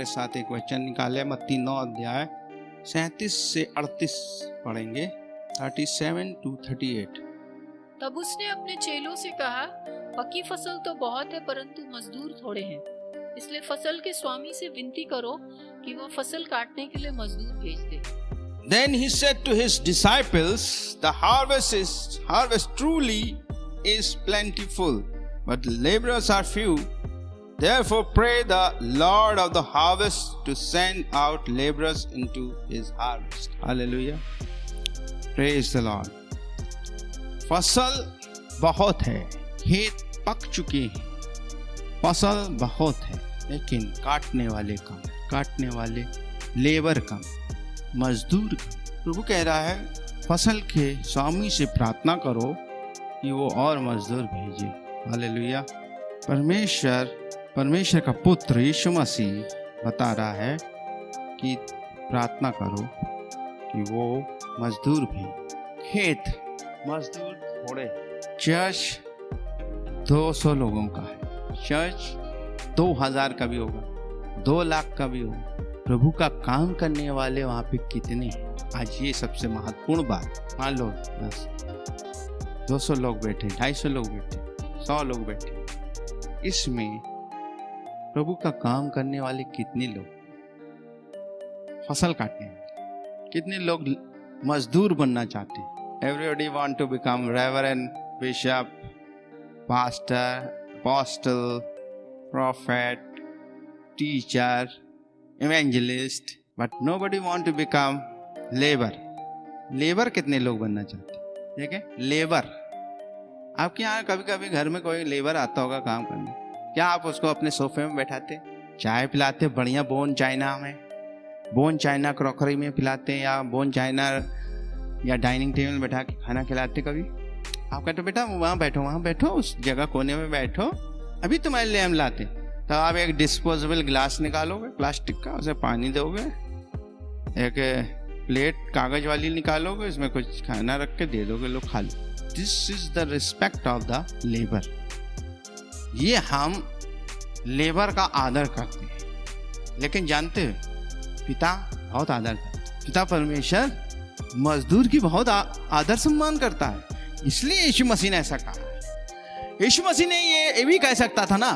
मेरे साथ एक वचन निकाले, मत्ती 9 अध्याय 37 से 38 पढ़ेंगे, 37 to 38। तब उसने अपने चेलों से कहा, पकी फसल तो बहुत है परंतु मजदूर थोड़े हैं, इसलिए फसल के स्वामी से विनती करो कि वह फसल काटने के लिए मजदूर भेज दे। Then he said to his disciples, the harvest truly is plentiful, but the laborers are few. Therefore pray the Lord of the harvest to send out laborers into his harvest. Hallelujah. Praise the Lord. फसल बहुत है, खेत पक चुके हैं, फसल बहुत है, लेकिन काटने वाले कम, काटने वाले लेबर कम, मजदूर कम। प्रभु कह रहा है फसल के स्वामी से प्रार्थना करो कि वो और मजदूर भेजे। हालेलुया। परमेश्वर का पुत्र यीशु मसीह बता रहा है कि प्रार्थना करो कि वो मजदूर भेजे। खेत मजदूर थोड़े, चर्च 200 लोगों का है, चर्च 2000 का भी होगा, 2 लाख का भी होगा। प्रभु का काम करने वाले वहाँ पे कितने हैं? आज ये सबसे महत्वपूर्ण बात। मान लो 200 लोग बैठे, 250 लोग बैठे, 100 लोग बैठे, इसमें प्रभु का काम करने वाले कितने लोग? फसल काटने वाले कितने लोग मजदूर बनना चाहते हैं? Everybody want to become reverend, bishop, pastor, apostle, prophet, teacher, evangelist, but nobody want to become labor. Labour कितने लोग बनना चाहते हैं? ठीक है, लेबर। आपके यहाँ कभी कभी घर में कोई लेबर आता होगा काम करने, क्या आप उसको अपने सोफे में बैठाते, चाय पिलाते, बढ़िया बोन चाइना में, बोन चाइना क्रॉकरी में पिलाते, या बोन चाइना या डाइनिंग टेबल में बैठा के खाना खिलाते? कभी आप कहते बेटा वहाँ बैठो, उस जगह कोने में बैठो, अभी तुम्हारे लिए हम लाते। तो आप एक डिस्पोजेबल ग्लास निकालोगे प्लास्टिक का, उसे पानी दोगे, एक प्लेट कागज वाली निकालोगे, इसमें कुछ खाना रख के दे दोगे, लोग खा लो। This is the respect of the labour. ये हम लेबर का आदर करते हैं, लेकिन जानते हो पिता बहुत आदर करता है। पिता परमेश्वर मजदूर की बहुत आदर सम्मान करता है, इसलिए यीशु मसीह ने ऐसा कहा। यीशु मसीह ने ये भी कह सकता था ना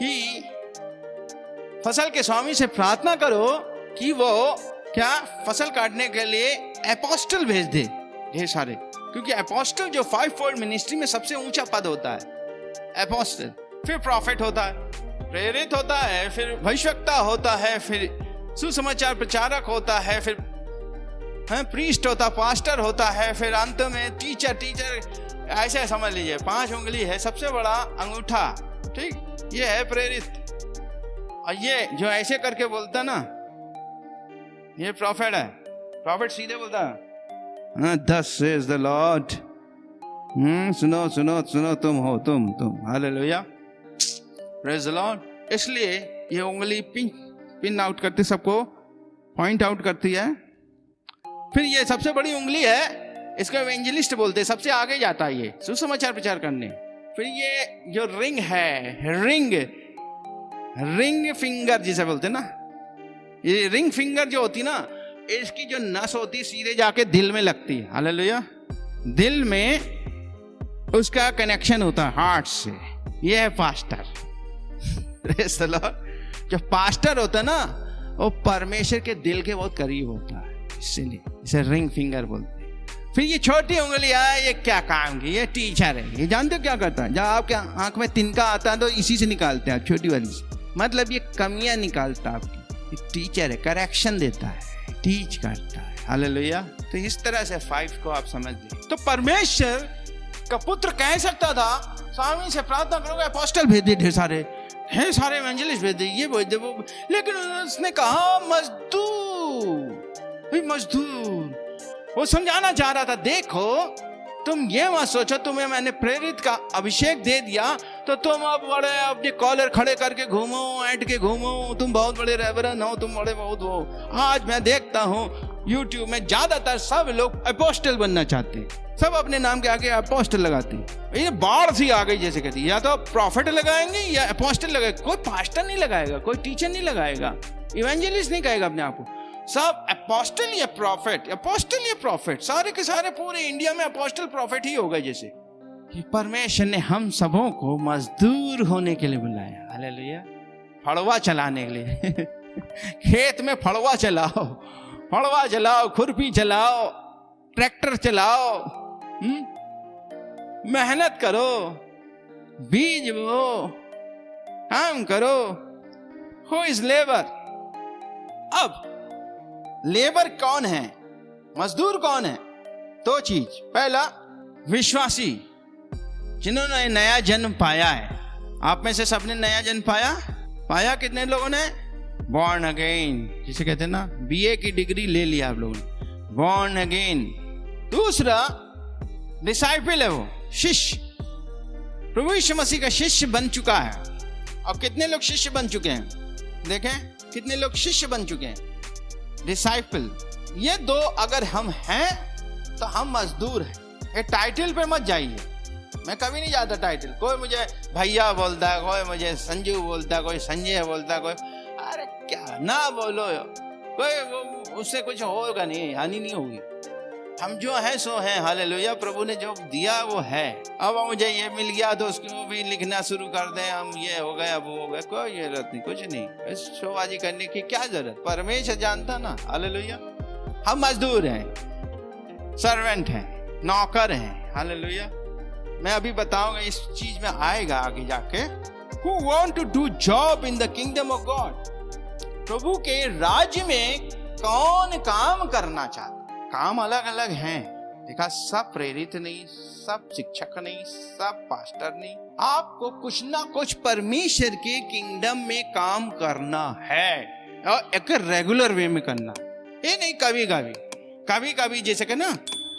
कि फसल के स्वामी से प्रार्थना करो कि वो क्या फसल काटने के लिए एपोस्टल भेज दे, ढेर सारे, क्योंकि एपोस्टल जो 5-fold मिनिस्ट्री में सबसे ऊंचा पद होता है, एपोस्टल। फिर प्रॉफिट होता है, प्रेरित होता है, फिर भविष्यवक्ता होता है, फिर सुसमाचार प्रचारक होता है, फिर प्रीस्ट होता, पास्टर होता है, फिर अंत में टीचर। ऐसे समझ लीजिए 5 उंगली है सबसे बड़ा अंगूठा, ठीक, ये है प्रेरित। और ये जो ऐसे करके बोलता ना, ये प्रॉफिट है। प्रॉफिट सीधे बोलता है, thus says the Lord। सुनो तुम हो, तुम हालेलुया, प्रेज द लॉर्ड। इसलिए ये उंगली पिन आउट करती, सबको पॉइंट आउट करती है। फिर ये सबसे बड़ी उंगली है, इसको एवेंजलिस्ट बोलते हैं, सबसे आगे जाता है ये सुसमाचार प्रचार करने। फिर ये जो रिंग है, रिंग फिंगर जिसे बोलते हैं ना, ये रिंग फिंगर जो होती ना, इसकी जो नस होती सीधे जाके दिल में लगती है। हालेलुया। दिल में उसका कनेक्शन होता है हार्ट से। ये है पास्टर। Praise the Lord. जो पास्टर होता है ना, वो परमेश्वर के दिल के बहुत करीब होता है, इसीलिए इसे रिंग फिंगर बोलते हैं। फिर ये छोटी उंगली है, ये क्या काम की? ये टीचर है। ये जानते हो क्या करता है? जब आपके आंख में तिनका आता है तो इसी से निकालते हैं, छोटी वाली से, मतलब ये कमियां निकालता है आपकी। ये टीचर है, करेक्शन देता है, टीच करता है। हालेलुया। तो इस तरह से 5 को आप समझ लीजिए। तो परमेश्वर का पुत्र कह सकता था स्वामी से प्रार्थना करोगे, अपोस्टल भेज दे, ढेर सारे एवेंजलिस्ट भेज दे, ये भेज दे, वो, लेकिन उसने कहा मजदूर। वो समझाना चाह रहा था, देखो तुम ये मत सोचो तुम्हें मैंने प्रेरित का अभिषेक दे दिया तो तुम अब बड़े अपने कॉलर खड़े करके घूमो, ऐंठ के घूमो, तुम बहुत बड़े रेवरन हो, तुम बड़े बहुत हो। आज मैं देखता हूँ YouTube में ज्यादातर सब लोग अपोस्टल बनना चाहते हैं, सब अपने नाम के आगे अपोस्टल लगाते हैं। ये बाढ़ सी आ गई जैसे कहती है, या तो प्रॉफिट लगाएंगे या अपोस्टल लगाएंगे, कोई पास्टर नहीं लगाएगा, कोई टीचर नहीं लगाएगा, इवेंजलिस्ट नहीं कहेगा अपने आप को, सब अपोस्टल या प्रॉफिट, अपोस्टल या प्रॉफिट, सारे के सारे पूरे इंडिया में अपोस्टल प्रॉफिट ही हो गए। जैसे कि परमेश्वर ने हम सबों को मजदूर होने के लिए बुलाया, हालेलुया, फड़वा चलाने के लिए खेत में फड़वा चलाओ, फड़वा चलाओ, खुरपी चलाओ, ट्रैक्टर चलाओ, मेहनत करो, बीज बो, काम करो। Who is labour? अब लेबर कौन है, मजदूर कौन है? दो चीज, पहला विश्वासी जिन्होंने नया जन्म पाया है। आप में से सबने नया जन्म पाया कितने लोगों ने? बॉर्न अगेन, जिसे कहते हैं ना, बीए की डिग्री ले लिया आप लोगों ने, बॉर्न अगेन। दूसरा डिसाइपल है, वो शिष्य, प्रभु यीशु मसीह का शिष्य बन चुका है। अब कितने लोग शिष्य बन चुके हैं? देखें कितने लोग शिष्य बन चुके हैं, डिसाइपल। ये दो अगर हम हैं तो हम मजदूर हैं। ये टाइटल पे मत जाइए, मैं कभी नहीं जाता टाइटल। कोई मुझे भैया बोलता है, कोई मुझे संजू बोलता है, कोई संजय बोलता है, कोई, अरे क्या ना बोलो, कोई उससे कुछ होगा नहीं, हानि नहीं होगी। हम जो है सो हैं, हालेलुया। प्रभु ने जो दिया वो है। अब मुझे ये मिल गया तो उसको भी लिखना शुरू कर दें, हम ये हो गया वो हो गया, कोई जरूरत नहीं, कुछ नहीं, शोबाजी करने की क्या जरूरत। परमेश्वर जानता ना, हालेलुया। हम मजदूर हैं, सर्वेंट हैं, नौकर हैं, हालेलुया। मैं अभी बताऊंगा, इस चीज में आएगा आगे जाके। Who want to do job in the kingdom of God? प्रभु के राज्य में कौन काम करना चाहता? काम अलग अलग हैं, देखा, सब प्रेरित नहीं, सब शिक्षक नहीं, सब पास्टर नहीं। आपको कुछ ना कुछ परमेश्वर के किंगडम में काम करना है, और एक रेगुलर वे में करना, ये नहीं कभी कभी जैसे कि ना,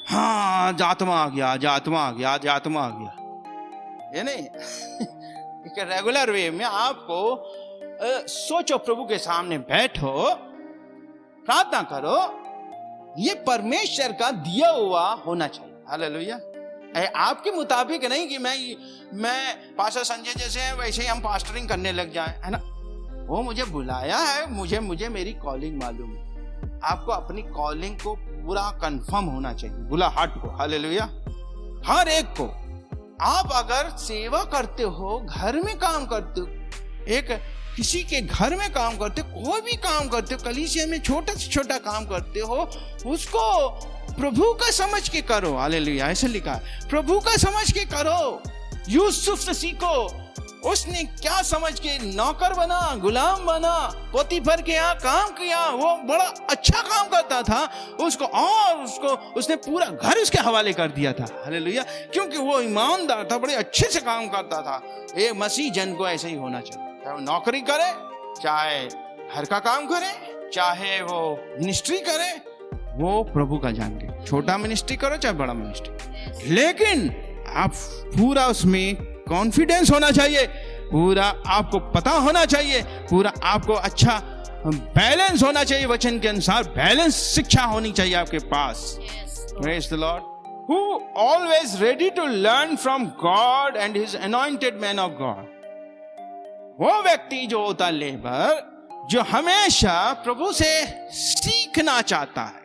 हाँ जातमा आ गया, ये नहीं एक रेगुलर वे में आपको सोचो, प्रभु के सामने बैठो, प्रार्थना करो, ये परमेश्वर का दिया हुआ होना चाहिए, हालेलुया। आपके मुताबिक नहीं कि मैं पास्टर संजय जैसे हैं वैसे ही हम पास्टरिंग करने लग जाएं, है ना। वो मुझे बुलाया है, मुझे मेरी कॉलिंग मालूम है। आपको अपनी कॉलिंग को पूरा कंफर्म होना चाहिए, बुलाहट को, हालेलुया। हर एक को, आप अगर सेवा करते हो, घर में काम करते हो, एक किसी के घर में काम करते हो, कोई भी काम करते हो, कलीसिया में छोटा से छोटा काम करते हो, उसको प्रभु का समझ के करो, हालेलुया। ऐसे लिखा है, प्रभु का समझ के करो। यूसुफ से सीखो, उसने क्या समझ के नौकर बना, गुलाम बना, पोतीफर के यहाँ काम किया, वो बड़ा अच्छा काम करता था, उसने पूरा घर उसके हवाले कर दिया था, हालेलुया, क्योंकि वो ईमानदार था, बड़े अच्छे से काम करता था। ये मसीह जन को ऐसे ही होना चाहिए, चाहे वो नौकरी करे, चाहे घर का काम करे, चाहे वो मिनिस्ट्री करे, वो प्रभु का जान के, छोटा मिनिस्ट्री करो चाहे बड़ा मिनिस्ट्री, लेकिन आप पूरा उसमें कॉन्फिडेंस होना चाहिए, पूरा आपको पता होना चाहिए, पूरा आपको अच्छा बैलेंस होना चाहिए, वचन के अनुसार बैलेंस शिक्षा होनी चाहिए आपके पास। Praise the Lord. Who always ready to learn from God and His anointed man of God. वो व्यक्ति जो होता लेबर, जो हमेशा प्रभु से सीखना चाहता है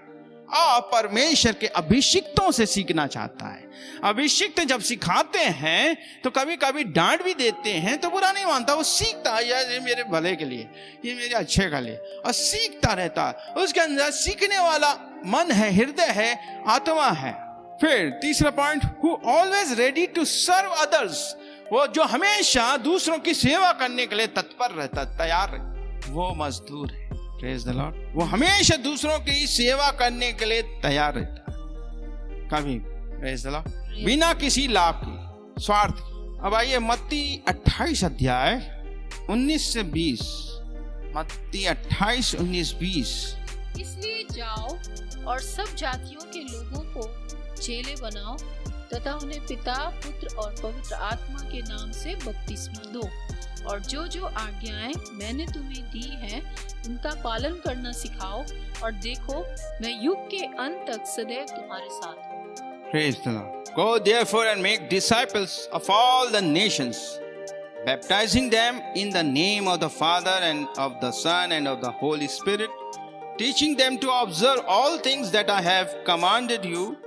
और परमेश्वर के अभिषिक्तों से सीखना चाहता है। अभिषिक्त जब सिखाते हैं तो कभी कभी डांट भी देते हैं तो बुरा नहीं मानता, वो सीखता है, यार ये मेरे भले के लिए, ये मेरे अच्छे के लिए, और सीखता रहता है। उसके अंदर सीखने वाला मन है, हृदय है, आत्मा है। फिर तीसरा point, who always ready to serve others, वो जो हमेशा दूसरों की सेवा करने के लिए तत्पर रहता, तैयार रहता, वो मजदूर है। Praise the Lord. वो हमेशा दूसरों की सेवा करने के लिए तैयार रहता है, कभी, Praise the Lord, बिना किसी लाभ के, स्वार्थ के। अब आइए मत्ती 28 अध्याय 19 से 20, मत्ती 28 19 20। इसलिए जाओ और सब जातियों के लोगों को चेले बनाओ, तथा उन्हें पिता, पुत्र और पवित्र आत्मा के नाम से बपतिस्मा दो, और जो जो आज्ञाएं मैंने तुम्हें दी हैं उनका पालन करना सिखाओ, और देखो मैं युग के अंत तक सदैव तुम्हारे साथ हूँ। Praise the Lord. Go therefore and make disciples of all the nations, baptizing them in the name of the Father and of the Son and of the Holy Spirit, teaching them to observe all things that I have commanded you.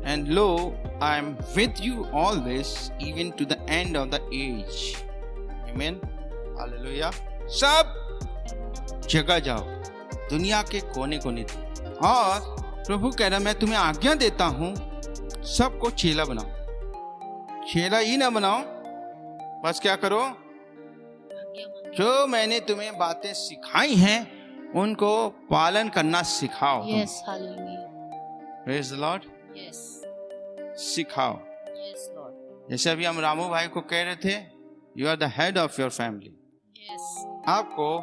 And lo, I am with you always, even to the end of the age. Amen. Hallelujah. सब जगह जाओ, दुनिया के कोने कोने तक, और प्रभु कह रहा मैं तुम्हें आज्ञा देता हूँ सबको चेला बनाओ। चेला ही ना बनाओ, बस क्या करो, जो मैंने तुम्हें बातें सिखाई हैं उनको पालन करना सिखाओ। Yes, hallelujah. Praise the Lord. Yes, सिखाओ। yes, Lord. जैसे अभी हम रामू भाई को कह रहे थे, you are the head of your family. Yes, आपको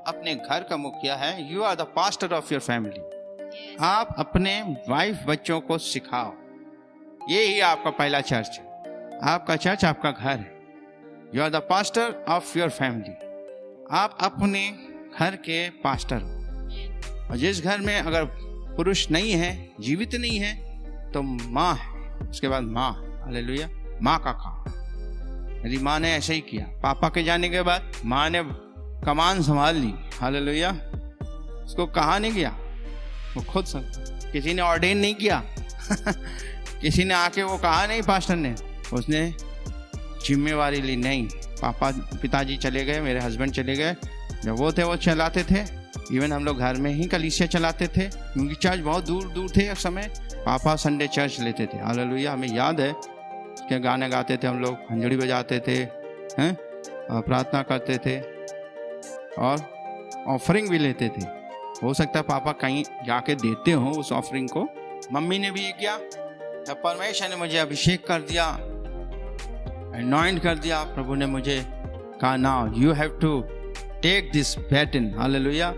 अपने घर का मुखिया है, you are the pastor of your family. yes, आप अपने वाइफ बच्चों को सिखाओ। ये ही आपका पहला चर्च है। आपका चर्च आपका घर है। You are the pastor of your family. आप अपने घर के पास्टर हो। और जिस घर में अगर पुरुष नहीं है, जीवित नहीं है, तो माँ है, उसके बाद माँ। हालेलुया। माँ का काम। यदि माँ ने ऐसे ही किया, पापा के जाने के बाद माँ ने कमान संभाल ली। हालेलुया। उसको कहा नहीं गया, वो खुद किसी ने ऑर्डेन नहीं किया किसी ने आके वो कहा नहीं, पास्टर ने, उसने जिम्मेवारी ली। नहीं, पापा पिताजी चले गए, मेरे हस्बैंड चले गए, जब वो थे वो चलाते थे। इवन हम लोग घर में ही कलीसिया चलाते थे, क्योंकि चर्च बहुत दूर दूर थे उस समय। पापा संडे चर्च लेते थे। हालेलुया। हमें याद है कि गाने गाते थे हम लोग, हंजड़ी बजाते थे, हैं, प्रार्थना करते थे और ऑफरिंग भी लेते थे। हो सकता है पापा कहीं जाके देते हो उस ऑफरिंग को। मम्मी ने भी ये किया। जब परमेश्वर ने मुझे अभिषेक कर दिया, अनॉइंट कर दिया, प्रभु ने मुझे कहा, now you have to take this baton. हालेलुया।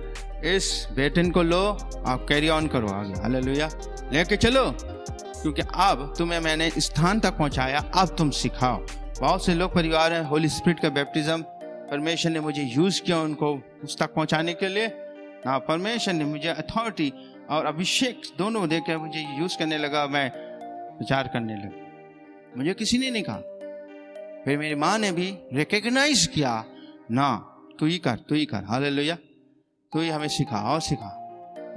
इस बैटन को लो, आप कैरी ऑन करो आगे। हालेलुया। लेके चलो, क्योंकि अब तुम्हें मैंने स्थान तक पहुंचाया, अब तुम सिखाओ। बहुत से लोग परिवार हैं, होली स्पिरिट का बैप्टिज्म परमेश्वर ने मुझे यूज किया उनको उस तक पहुंचाने के लिए। ना परमेश्वर ने मुझे अथॉरिटी और अभिषेक दोनों देकर मुझे यूज करने लगा। मैं विचार करने लगा, मुझे किसी ने नहीं कहा। फिर मेरी माँ ने भी रिकग्नाइज किया, ना तू ही कर, तू ही कर। हालेलुया। तू ही हमें सिखा और सिखा।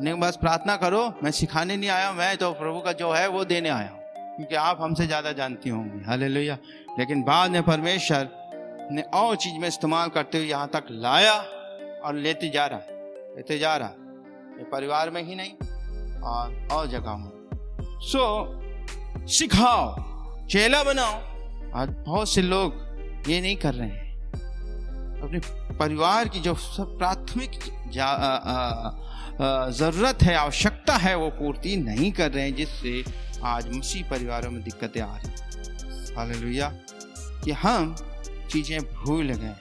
नहीं बस प्रार्थना करो, मैं सिखाने नहीं आया, मैं तो प्रभु का जो है वो देने आया हूँ, क्योंकि आप हमसे ज़्यादा जानती होंगी। हालेलुया। लेकिन बाद में परमेश्वर ने और चीज़ में इस्तेमाल करते हुए यहाँ तक लाया और लेते जा रहा है, लेते जा रहा है। ये परिवार में ही नहीं और जगह में। सिखाओ, चेला बनाओ। आज बहुत से लोग ये नहीं कर रहे हैं। अपने परिवार की जो सब प्राथमिक ज़रूरत है, आवश्यकता है, वो पूर्ति नहीं कर रहे हैं, जिससे आज मसीह परिवारों में दिक्कतें आ रही हैं। हालेलुया। कि हम चीज़ें भूल गए।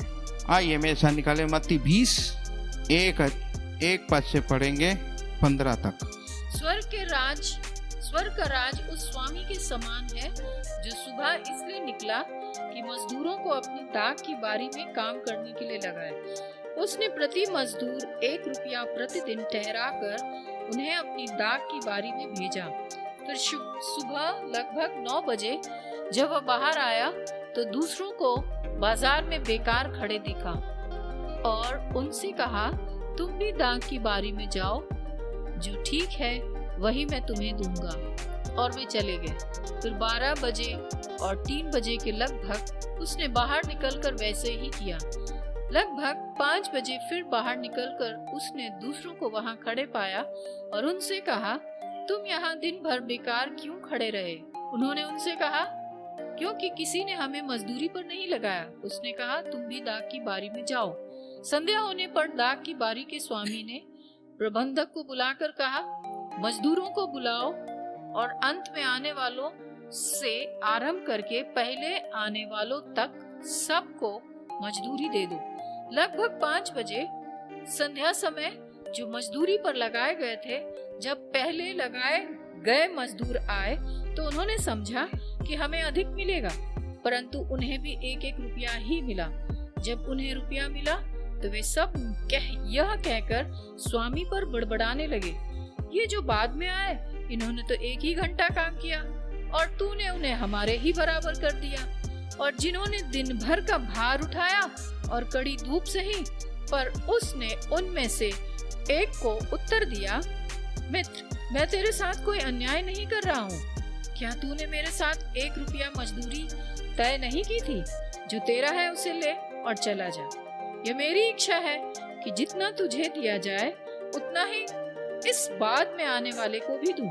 आइए मेरे साथ निकाले मत्ती 20:1 पद से पढ़ेंगे 15 तक। स्वर्ग का राज उस स्वामी के समान है जो सुबह इसलिए निकला कि मजदूरों को अपनी दाख की बारी में काम करने के लिए लगाए। उसने प्रति मजदूर 1 रुपया प्रतिदिन ठहराकर उन्हें अपनी दाख की बारी में भेजा। फिर सुबह लगभग 9 बजे जब वह बाहर आया तो दूसरों को बाजार में बेकार खड़े दिखा और उनसे कहा, तुम भी दाख की बारी में जाओ, जो ठीक है वही मैं तुम्हें दूंगा। और वे चले गए। फिर 12 बजे और 3 बजे के लगभग उसने बाहर निकलकर वैसे ही किया। लगभग 5 बजे फिर बाहर निकलकर उसने दूसरों को वहां खड़े पाया और उनसे कहा, तुम यहाँ दिन भर बेकार क्यों खड़े रहे? उन्होंने उनसे कहा, क्योंकि किसी ने हमें मजदूरी पर नहीं लगाया। उसने कहा, तुम भी दाख की बारी में जाओ। संध्या होने पर दाख की बारी के स्वामी ने प्रबंधक को बुलाकर कहा, मजदूरों को बुलाओ और अंत में आने वालों से आरंभ करके पहले आने वालों तक सबको मजदूरी दे दो। लगभग 5 बजे संध्या समय जो मजदूरी पर लगाए गए थे, जब पहले लगाए गए मजदूर आए तो उन्होंने समझा कि हमें अधिक मिलेगा, परंतु उन्हें भी 1-1 रुपया ही मिला। जब उन्हें रुपया मिला तो वे सब यह कहकर स्वामी पर बड़बड़ाने लगे, ये जो बाद में आए इन्होंने तो 1 ही घंटा काम किया और तूने उन्हें हमारे ही बराबर कर दिया। और जिन्होंने दिन भर का भार उठाया और कड़ी धूप सही, पर उसने उनमें से एक को उत्तर दिया, मित्र, मैं तेरे साथ कोई अन्याय नहीं कर रहा हूँ। क्या तूने मेरे साथ 1 रुपया मजदूरी तय नहीं की थी? जो तेरा है उसे ले और चला जा। यह मेरी इच्छा है कि जितना तुझे दिया जाए उतना ही इस बाद में आने वाले को भी दूं।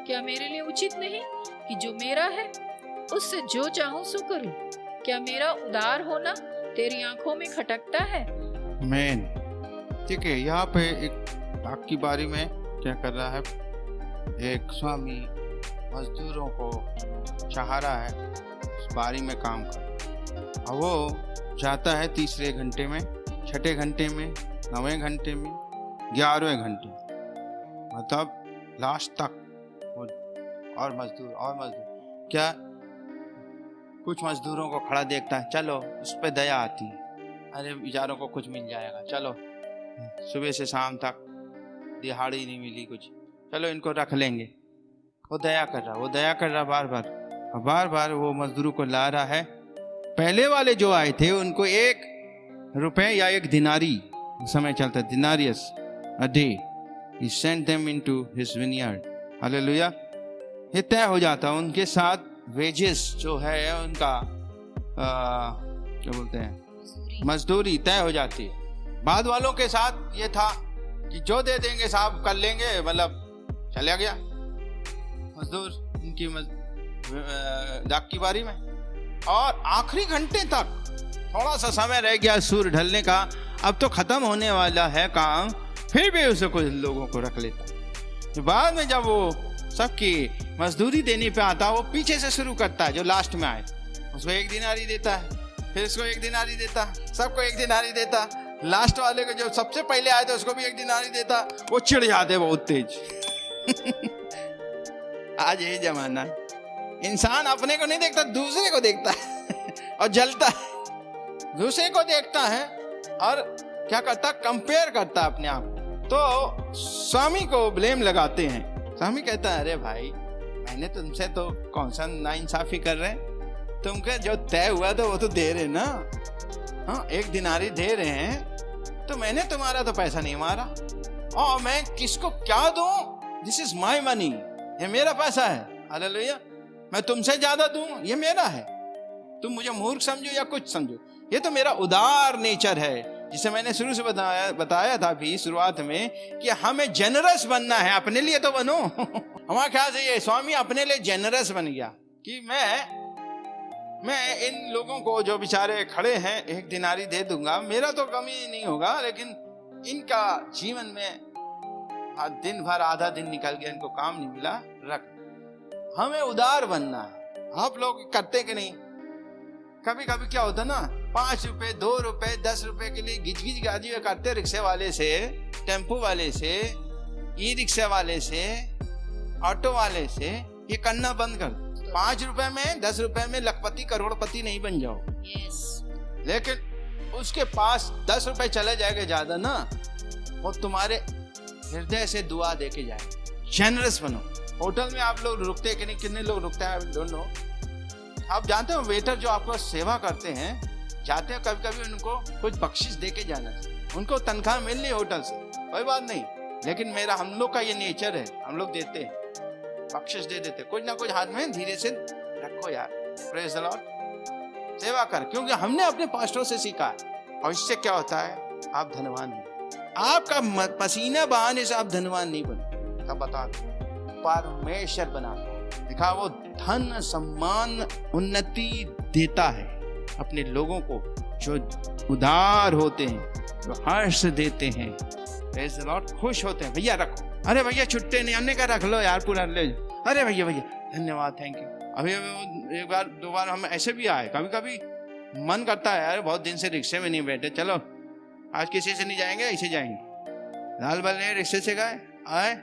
क्या मेरे लिए उचित नहीं कि जो मेरा है उससे जो चाहूं सो करूं? क्या मेरा उदार होना तेरी आंखों में खटकता है? मैन, ठीक है, यहाँ पे एक डाक की बारी में क्या कर रहा है, एक स्वामी मजदूरों को चाह रहा है उस बारी में काम कर, और वो जाता है 3रे घंटे में, 6ठे घंटे में, 9वें घंटे में, 11वें घंटे, मतलब लास्ट तक। और मजदूर क्या कुछ मजदूरों को खड़ा देखता है, चलो उस पर दया आती है, अरे बेचारों को कुछ मिल जाएगा, चलो सुबह से शाम तक दिहाड़ी नहीं मिली कुछ, चलो इनको रख लेंगे। वो दया कर रहा बार बार वो मजदूरों को ला रहा है। पहले वाले जो आए थे उनको 1 रुपए या 1 दिनारी, समय चलता denarius a day, he sent them into his vineyard, हालेलुया। ये तय हो जाता, उनके साथ वेजेस जो है उनका क्या बोलते हैं, मजदूरी तय हो जाती है। बाद वालों के साथ ये था कि जो दे देंगे साहब कर लेंगे, मतलब चला गया मजदूर उनकी डाक की बारी में। और आखिरी घंटे तक थोड़ा सा समय रह गया सूर्य ढलने का, अब तो खत्म होने वाला है काम, फिर भी उसे कुछ लोगों को रख लेता। तो बाद में जब वो सबकी मजदूरी देने पे आता, वो पीछे से शुरू करता है, जो लास्ट में आए उसको 1 दिनारी देता है, फिर उसको 1 दिनारी देता, सबको 1 दिनारी देता, लास्ट वाले को जो सबसे पहले आए थे उसको भी 1 दिनारी देता। वो चिढ़ जाते बहुत तेज। आज यही जमाना है, इंसान अपने को नहीं देखता, दूसरे को देखता है और जलता है, दूसरे को देखता है और क्या करता, कंपेयर करता अपने आप। तो स्वामी को ब्लेम लगाते हैं। स्वामी कहता है, अरे भाई मैंने तुमसे तो कौन सा नाइंसाफी कर रहे हैं, तुमके जो तय हुआ था वो तो दे रहे ना, हाँ 1 दिनारी दे रहे हैं, तो मैंने तुम्हारा तो पैसा नहीं मारा, और मैं किसको क्या दूं, दिस इज माई मनी, ये मेरा पैसा है, हालेलुया, मैं तुमसे ज्यादा दूं, ये मेरा है, तुम मुझे मूर्ख समझो या कुछ समझो, ये तो मेरा उदार नेचर है, जिसे मैंने शुरू से बताया था भी शुरुआत में कि हमें जेनरस बनना है। अपने लिए तो बनो। हमारे ख्याल से ये स्वामी अपने लिए जेनरस बन गया कि मैं इन लोगों को जो बेचारे खड़े हैं 1 दिनारी दे दूंगा, मेरा तो कमी नहीं होगा, लेकिन इनका जीवन में दिन भर आधा दिन निकल गया, इनको काम नहीं मिला, रख। हमें उदार बनना है। आप लोग करते कि नहीं? कभी कभी क्या होता ना, 5 रुपए 2 रुपए 10 रुपए के लिए गिजगिज गाजी करते, रिक्शे वाले से, टेम्पो वाले से, ई रिक्शा वाले से, ऑटो वाले से, ये करना बंद कर। 5 रुपए में 10 रुपए में लखपति करोड़पति नहीं बन जाओ। लेकिन उसके पास 10 रुपए चले जाएगा ज्यादा ना, वो तुम्हारे हृदय से दुआ देके जाए। जेनरस बनो। होटल में आप लोग रुकते कि नहीं, कितने लोग रुकते हैं आई डोंट नो। आप जानते हो वेटर जो आपको सेवा करते हैं, जाते हैं कभी कभी उनको कुछ बख्शिश देके जाना चाहिए। उनको तनख्वाह मिल रही होटल से, कोई बात नहीं, लेकिन हम लोग का ये नेचर है, हम लोग देते हैं, बख्शिश दे देते, कुछ ना कुछ हाथ में धीरे से रखो यार, प्रेज द लॉर्ड, सेवा कर, क्योंकि हमने अपने पास्टरों से सीखा है। और इससे क्या होता है, आप धनवान हैं। आपका पसीना बहाने से आप धनवान नहीं बने, तब बता दो, परमेश्वर बना दिखा, वो धन सम्मान उन्नति देता है अपने लोगों को जो उदार होते हैं, जो हर्ष देते हैं, प्रेज द लॉर्ड, खुश होते हैं। भैया रखो, अरे भैया छुट्टे नहीं, हमने कहा रख लो यार पूरा ले, अरे भैया धन्यवाद, थैंक यू। अभी 1 बार 2 बार हम ऐसे भी आए, कभी कभी मन करता है यार बहुत दिन से रिक्शे में नहीं बैठे, चलो आज किसी से नहीं जाएंगे, ऐसे जाएंगे। लाल बल्ले रिक्शे से गए, आए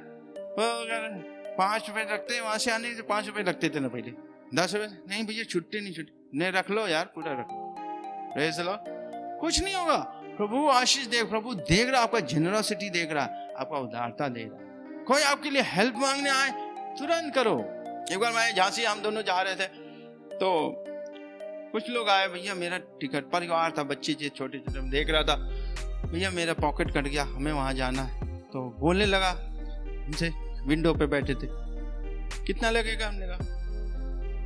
5 रुपए लगते हैं, वहां से आने से 5 रुपए लगते थे ना पहले, 10 रुपए नहीं भैया, छुट्टी नहीं, छुट्टी नहीं, रख लो यार, पूरा रख लो। Praise the Lord. कुछ नहीं होगा, प्रभु आशीष देख, प्रभु देख रहा, आपका जेनरोसिटी देख रहा, आपका उदारता देख रहा। कोई आपके लिए हेल्प मांगने आए, तुरंत करो। एक बार मैं झांसी, हम दोनों जा रहे थे, तो कुछ लोग आए, भैया मेरा टिकट, परिवार था, बच्चे थे छोटे छोटे, मैं देख रहा था, भैया मेरा पॉकेट कट गया, हमें वहाँ जाना है। तो बोलने लगा उनसे, विंडो पे बैठे थे, कितना लगेगा? हमने कहा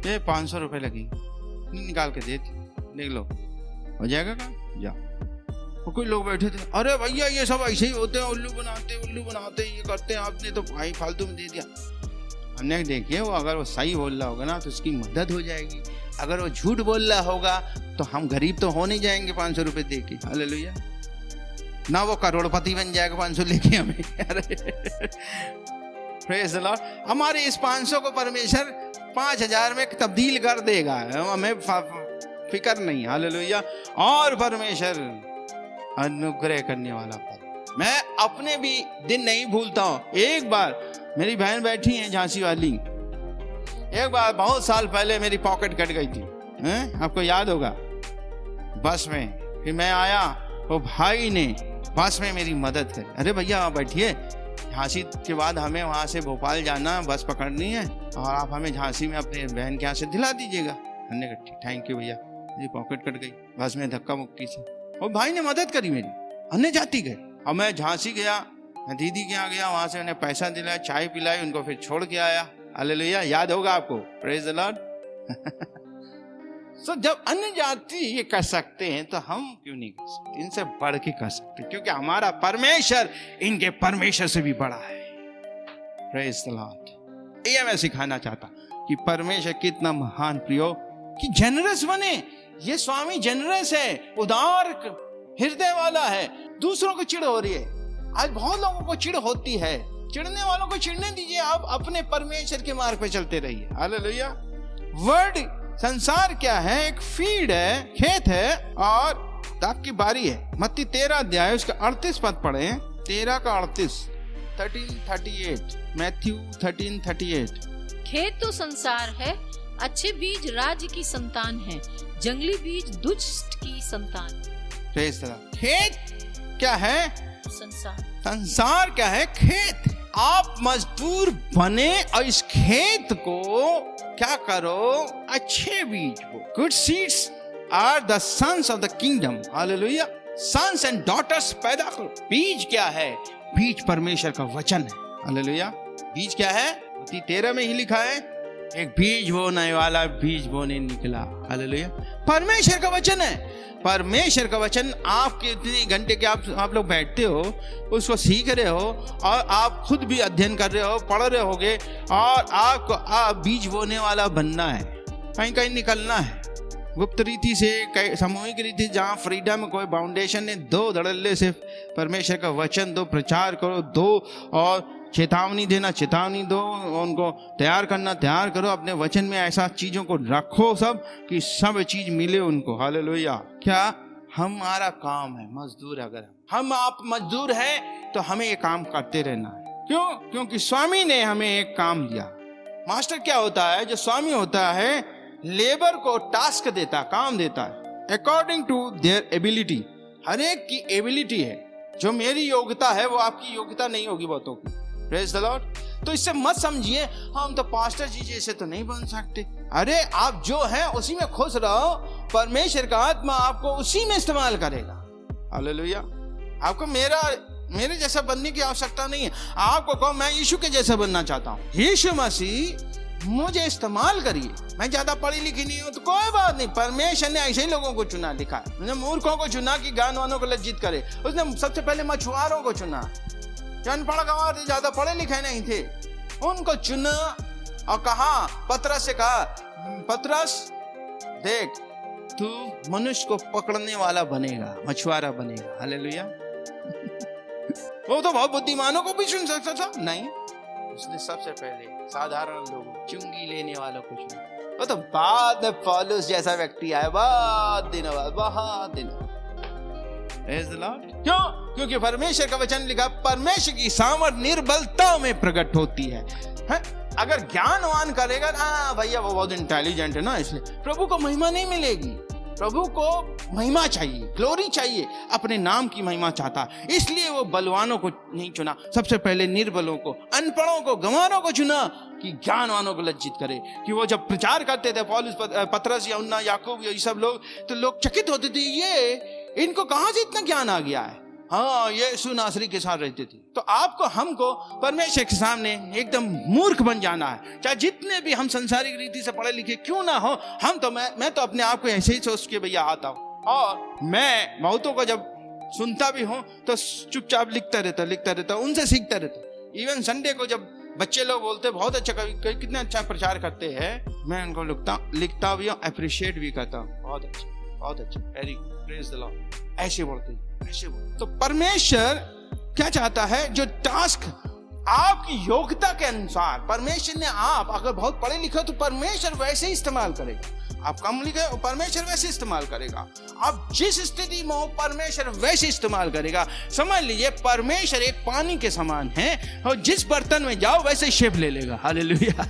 ये 500 रुपये लगेंगे। निकाल के देते, देख लो हो जाएगा काम, जाओ। और कोई लोग बैठे थे, अरे भैया ये सब ऐसे ही होते हैं, उल्लू बनाते ये करते हैं, आपने तो भाई फालतू में दे दिया। हमने देखिए, वो अगर वो सही बोल रहा होगा ना तो उसकी मदद हो जाएगी, अगर वो झूठ बोल रहा होगा तो हम गरीब तो हो नहीं जाएंगे 500 रुपये दे के। हालेलुया। ना वो करोड़पति बन जाएगा 500 लेके हमें। अरे प्रेज़ द लॉर्ड। हमारे इस 500 को परमेश्वर 5000 में तब्दील कर देगा, हमें फिक्र नहीं। हालेलुया। और परमेश्वर अनुग्रह करने वाला पर मैं अपने भी दिन नहीं भूलता हूँ। एक बार मेरी बहन बैठी है झांसी वाली, एक बार बहुत साल पहले मेरी पॉकेट कट गई थी, आपको याद होगा, बस में। फिर मैं आया, वो भाई ने बस में मेरी मदद करी। अरे भैया वहाँ बैठिए, झांसी के बाद हमें वहाँ से भोपाल जाना, बस पकड़नी है, और आप हमें झांसी में अपने बहन के यहाँ से दिला दीजिएगा। हमने कहा थैंक यू भैया, मेरी पॉकेट कट गई बस में धक्का मुक्की से। और भाई ने मदद करी मेरी, अन्य जाति गए। और मैं झांसी गया, मैं दीदी के यहाँ गया, वहां से उन्हें पैसा दिलाया, चाय पिलाई, उनको फिर छोड़ के आया। हालेलुया। याद होगा आपको। Praise the Lord. सो जब अन्य जाति ये कर सकते हैं तो हम क्यों नहीं कर सकते? इनसे बढ़ के कर सकते, क्योंकि हमारा परमेश्वर इनके परमेश्वर से भी बड़ा है। Praise the Lord. ये मैं सिखाना चाहता कि परमेश्वर कितना महान प्रियो, कि जेनरस बने। ये स्वामी जेनरस है, उदार हृदय वाला है। दूसरों को चिढ़ हो रही है, आज बहुत लोगों को चिढ़ होती है, चिढ़ने वालों को चिढ़ने दीजिए, आप अपने परमेश्वर के मार्ग पे चलते रहिए। हालेलुया। वर्ड संसार क्या है? एक फील्ड है, खेत है, और दाग की बारी है। मत्ती 13 अध्याय उसका 38 पद पढ़े, 13 का 38, 13:38, मैथ्यू 13:38। खेत तो संसार है, अच्छे बीज राज्य की संतान है, जंगली बीज दुष्ट की संतान। खेत क्या है? संसार। संसार क्या है? खेत। आप मजदूर बने और इस खेत को क्या करो? अच्छे बीज को। Good seeds are the sons of the kingdom. हालेलुया। सन्स एंड डॉटर्स पैदा करो। बीज क्या है? बीज परमेश्वर का वचन है। हालेलुया। बीज क्या है? 13 में ही लिखा है, एक बीज बोने वाला बीज बोने निकला। हालेलुया। परमेश्वर का वचन है। परमेश्वर का वचन आपके इतने घंटे के आप लोग बैठते हो, उसको सीख रहे हो, और आप खुद भी अध्ययन कर रहे हो, पढ़ रहे होगे, और आपको बीज बोने वाला बनना है, कहीं कहीं निकलना है। गुप्त रीति से, सामूहिक रीति, जहाँ फ्रीडम कोई बाउंडेशन है, दो धड़ल्ले से परमेश्वर का वचन दो, प्रचार करो, दो, और चेतावनी देना, चेतावनी दो, उनको तैयार करना, तैयार करो। अपने वचन में ऐसा चीजों को रखो सब कि सब चीज मिले उनको। हालेलुया। क्या हमारा काम है? मजदूर। अगर हम आप मजदूर हैं तो हमें ये काम करते रहना है। क्यों? क्योंकि स्वामी ने हमें एक काम दिया। मास्टर क्या होता है? जो स्वामी होता है, लेबर को टास्क देता, काम देता है अकॉर्डिंग टू देयर एबिलिटी। हर एक की एबिलिटी है। जो मेरी योग्यता है वो आपकी योग्यता नहीं होगी बहुतों की। Praise the Lord. तो इससे मत समझिए हम तो पास्टर जी जैसे तो नहीं बन सकते। अरे आप जो हैं उसी में खुश रहो, परमेश्वर का आत्मा आपको उसी में इस्तेमाल करेगा। हालेलुया। आपको मेरे जैसा बनने की आवश्यकता नहीं है। आपको कहो मैं यीशु के जैसा बनना चाहता हूँ, यीशु मसीह मुझे इस्तेमाल करिए। मैं ज्यादा पढ़ी लिखी नहीं हूँ तो कोई बात नहीं, परमेश्वर ने ऐसे ही लोगों को चुना। लिखा है उसने मूर्खों को चुना कि ज्ञानवानों को लज्जित करे। उसने सबसे पहले मछुआरों को चुना, अनपढ़ गंवार थे, ज्यादा पढ़े लिखे नहीं थे, उनको चुना और कहा, पतरस से कहा, पतरस देख तू मनुष्य को पकड़ने वाला बनेगा, मछुआरा बनेगा। हालेलुया। वो तो बहुत बुद्धिमानों को भी चुन सकता था, नहीं, उसने सबसे पहले साधारण लोगों, चुंगी लेने वालों को चुना। वो तो बाद में पौलुस जैसा व्यक्ति आया, बहुत दिनों बाद। क्यों? क्योंकि परमेश्वर का वचन लिखा, परमेश्वर की सामर्थ निर्बलता में प्रकट होती है? अगर ज्ञानवान करेगा ना भैया वो बहुत इंटेलिजेंट है ना, इसलिए प्रभु को महिमा नहीं मिलेगी। प्रभु को महिमा चाहिए, ग्लोरी चाहिए, अपने नाम की महिमा चाहता, इसलिए वो बलवानों को नहीं चुना, सबसे पहले निर्बलों को, अनपढ़ों को, गंवारों को चुना कि ज्ञानवानों को लज्जित करे। कि वो जब प्रचार करते थे, पौलुस, पतरस, यूहन्ना, याकूब, ये सब लोग, तो लोग चकित होते थे, ये इनको कहां से इतना ज्ञान आ गया है। हाँ, ये सुनासरी के साथ रहते थे। तो आपको, हमको परमेश्वर के सामने एकदम मूर्ख बन जाना है, चाहे जितने भी हम संसारिक रीति से पढ़े लिखे क्यों ना हो। हम तो मैं तो अपने आप को ऐसे ही सोच के भैया आता हूँ, और मैं बहुतों को जब सुनता भी हूँ तो चुपचाप लिखता रहता, उनसे सीखता रहता। इवन संडे को जब बच्चे लोग बोलते बहुत अच्छा, कभी कितना अच्छा प्रचार करते हैं, मैं उनको लिखता भी हूँ, अप्रिशिएट भी करता हूँ, बहुत अच्छा, very good, praise the Lord, ऐसे बोलते। तो परमेश्वर क्या चाहता है, जो टास्क आपकी योग्यता के अनुसार परमेश्वर ने, आप अगर बहुत पढ़े लिखे तो परमेश्वर वैसे ही इस्तेमाल करेगा, आप कम लिखे परमेश्वर वैसे इस्तेमाल करेगा, आप जिस स्थिति में हो परमेश्वर वैसे इस्तेमाल करेगा। समझ लीजिए परमेश्वर एक पानी के समान है, और जिस बर्तन में जाओ वैसे शेप ले लेगा। हालेलुया।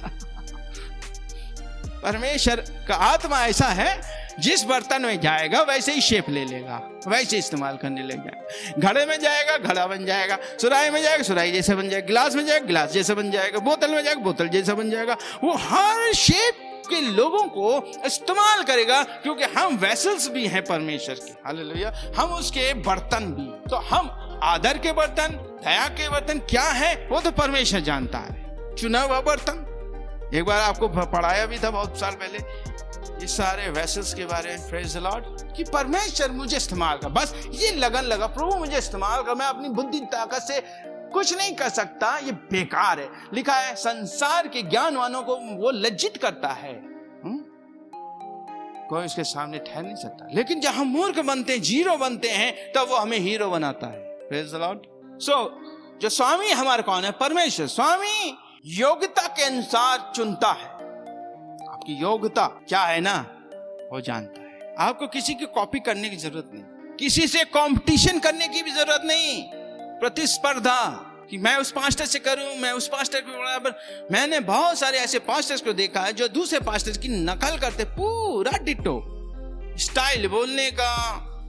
परमेश्वर का आत्मा ऐसा है, जिस बर्तन में जाएगा वैसे ही शेप ले लेगा, वैसे इस्तेमाल करने लग जाएगा। घड़े में जाएगा घड़ा बन जाएगा, सुराही में जाएगा सुराही जैसा बन जाएगा, गिलास में जाएगा गिलास जैसा बन जाएगा, बोतल में जाएगा बोतल जैसा बन जाएगा। वो हर शेप के लोगों को इस्तेमाल करेगा, क्योंकि हम वेसल्स भी हैं परमेश्वर के। हालेलुया। हम उसके बर्तन भी। तो हम आदर के बर्तन, दया के बर्तन क्या है वो तो परमेश्वर जानता है, चुना हुआ बर्तन। एक बार आपको पढ़ाया भी था बहुत साल पहले इस सारे वेसल्स के बारे में, प्रेज द लॉर्ड, कि परमेश्वर मुझे इस्तेमाल कर, बस ये लगन लगा, प्रभु मुझे इस्तेमाल कर, मैं अपनी बुद्धि ताकत से कुछ नहीं कर सकता, ये बेकार है। लिखा है संसार के ज्ञानवानों को वो लज्जित करता है, कोई उसके सामने ठहर नहीं सकता। लेकिन जब हम मूर्ख बनते हैं, जीरो बनते हैं, तब वो हमें हीरो बनाता है। Praise the Lord. सो जो स्वामी हमारा कौन है? परमेश्वर। स्वामी योग्यता के अनुसार चुनता है। आपकी योग्यता क्या है ना, वो जानता है। आपको किसी की कॉपी करने की जरूरत नहीं, किसी से कंपटीशन करने की भी जरूरत नहीं, प्रतिस्पर्धा कि मैं उस पास्टर से करूं, मैं उस पास्टर के बराबर। मैंने बहुत सारे ऐसे पास्टर्स को देखा है जो दूसरे पास्टर्स की नकल करते, पूरा डिट्टो स्टाइल, बोलने का,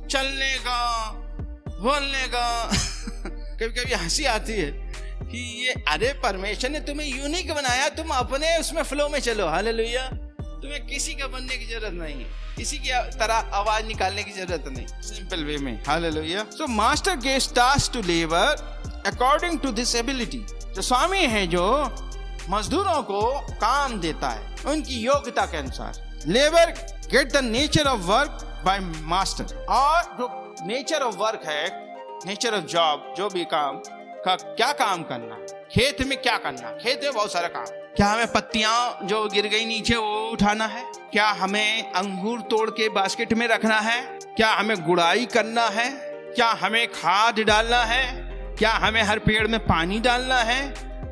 चलने का, बोलने का। कभी कभी हंसी आती है कि ये, अरे परमेश्वर ने तुम्हें यूनिक बनाया, तुम अपने उसमें फ्लो में चलो। हालेलुया। तुम्हें किसी का बनने की जरूरत नहीं, किसी की तरह आवाज निकालने की जरूरत नहीं, सिंपल वे में। हालेलुया। So master gives task to labour according to this ability. जो स्वामी है जो मजदूरों को काम देता है उनकी योग्यता के अनुसार। Labour get the nature of work by master. और जो नेचर ऑफ वर्क है, नेचर ऑफ जॉब, जो भी काम का, क्या काम करना है, खेत में क्या करना, खेत में बहुत सारा काम। क्या हमें पत्तियां जो गिर गई नीचे वो उठाना है? क्या हमें अंगूर तोड़ के बास्केट में रखना है? क्या हमें गुड़ाई करना है? क्या हमें खाद डालना है? क्या हमें हर पेड़ में पानी डालना है?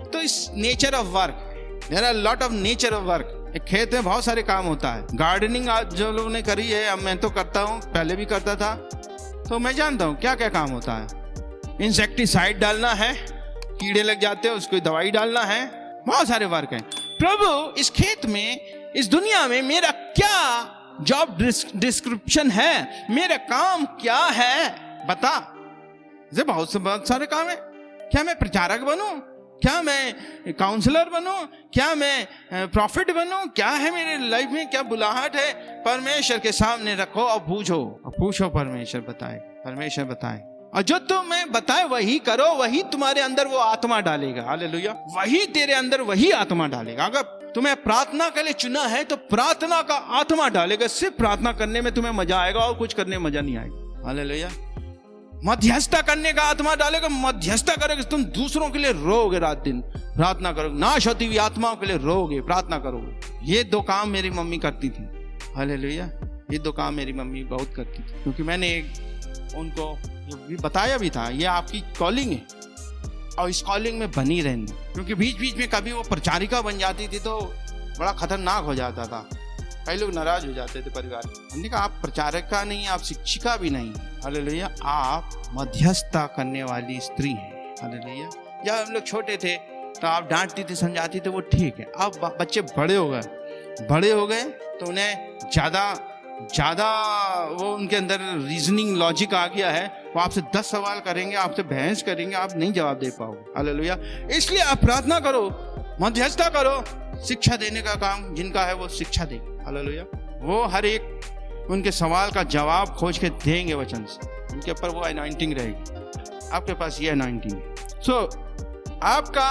तो इस nature of work, there are lot of nature of work. एक खेत में बहुत सारे काम होता है। गार्डनिंग आज जो लोगों ने करी है, अब मैं तो करता हूँ, पहले भी करता था, तो मैं जानता हूँ क्या क्या काम होता है। इंसेक्टिसाइड डालना है, कीड़े लग जाते हैं उसको दवाई डालना है, बहुत सारे वर्क हैं। प्रभु इस खेत में, इस दुनिया में मेरा क्या जॉब डिस्क्रिप्शन है, मेरा काम क्या है, बता। ये बहुत सारे काम है। क्या मैं प्रचारक बनूं? क्या मैं काउंसलर बनूं? क्या मैं प्रॉफिट बनूं? क्या है मेरे लाइफ में, क्या बुलाहट है? परमेश्वर के सामने रखो और पूछो, परमेश्वर बताए, परमेश्वर बताए। और जो तुम्हें बताए वही करो, वही तुम्हारे अंदर वो आत्मा डालेगा। हालेलुया। वही तेरे अंदर वही आत्मा डालेगा। अगर तुम्हें प्रार्थना के लिए चुना है तो प्रार्थना का आत्मा डालेगा। सिर्फ प्रार्थना करने में तुम्हें मजा आएगा और कुछ करने में मजा नहीं आएगा। हालेलुया। मध्यस्थता करने का आत्मा डालेगा, मध्यस्थता करोगे, तुम दूसरों के लिए रोगे, रात दिन प्रार्थना करोगे, नाश होती हुई आत्माओं के लिए रोगे, प्रार्थना करोगे। ये दो काम मेरी मम्मी करती थी। हालेलुया। ये दो काम मेरी मम्मी बहुत करती थी, क्योंकि मैंने उनको भी बताया भी था, ये आपकी कॉलिंग है और इस कॉलिंग में बनी रहनी। क्योंकि बीच बीच में कभी वो प्रचारिका बन जाती थी तो बड़ा खतरनाक हो जाता था। कई लोग नाराज हो जाते थे परिवार में। हमने कहा आप प्रचारका नहीं, आप शिक्षिका भी नहीं, हालेलुया, आप मध्यस्थता करने वाली स्त्री हैं, हालेलुया। जब हम लोग छोटे थे तो आप डांटती थी, समझाती थे, वो ठीक है। अब बच्चे बड़े हो गए तो उन्हें ज़्यादा वो उनके अंदर रीजनिंग लॉजिक आ गया है। वो आपसे 10 सवाल करेंगे, आपसे बहस करेंगे, आप नहीं जवाब दे पाओगे, हालेलुया। इसलिए आप प्रार्थना करो, मध्यस्थता करो, शिक्षा देने का काम जिनका है वो शिक्षा देंगे, हालेलुया। वो हर एक उनके सवाल का जवाब खोज के देंगे वचन से, उनके ऊपर वो अनॉइंटिंग रहेगी। आपके पास ये अनॉइंटिंग है। सो आपका